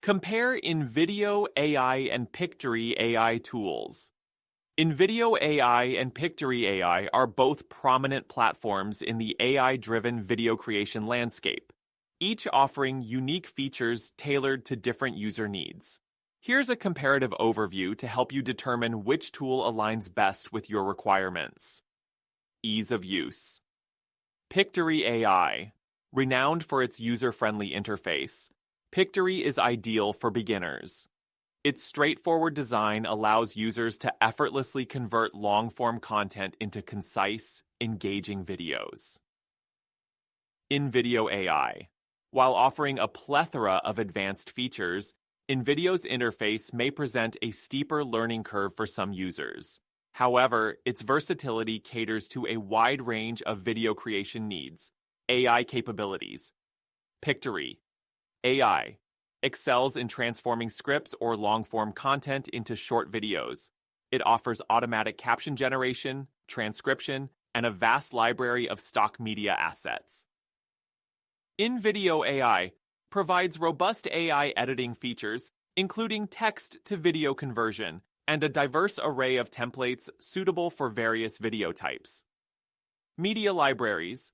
Compare Invideo AI and Pictory AI tools. Invideo AI and Pictory AI are both prominent platforms in the AI-driven video creation landscape, each offering unique features tailored to different user needs. Here's a comparative overview to help you determine which tool aligns best with your requirements. Ease of use. Pictory AI. Renowned for its user-friendly interface, Pictory is ideal for beginners. Its straightforward design allows users to effortlessly convert long-form content into concise, engaging videos. Invideo AI. While offering a plethora of advanced features, Invideo's interface may present a steeper learning curve for some users. However, its versatility caters to a wide range of video creation needs. AI capabilities. Pictory AI excels in transforming scripts or long-form content into short videos. It offers automatic caption generation, transcription, and a vast library of stock media assets. Invideo AI provides robust AI editing features, including text-to-video conversion, and a diverse array of templates suitable for various video types. Media libraries.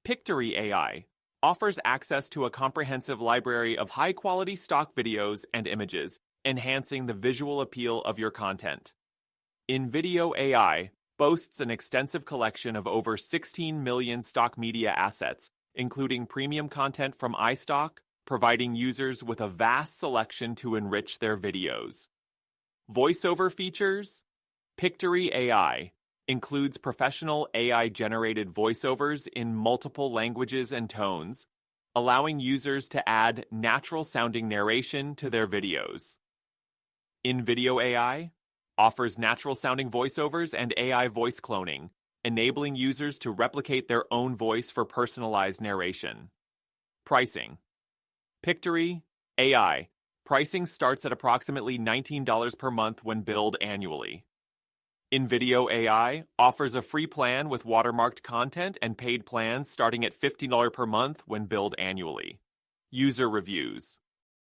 Pictory AI offers access to a comprehensive library of high-quality stock videos and images, enhancing the visual appeal of your content. Invideo AI boasts an extensive collection of over 16 million stock media assets, including premium content from iStock, providing users with a vast selection to enrich their videos. Voiceover features. Pictory AI includes professional AI-generated voiceovers in multiple languages and tones, allowing users to add natural-sounding narration to their videos. Invideo AI offers natural-sounding voiceovers and AI voice cloning, enabling users to replicate their own voice for personalized narration. Pricing. Pictory AI pricing starts at approximately $19 per month when billed annually. Invideo AI offers a free plan with watermarked content and paid plans starting at $15 per month when billed annually. User reviews.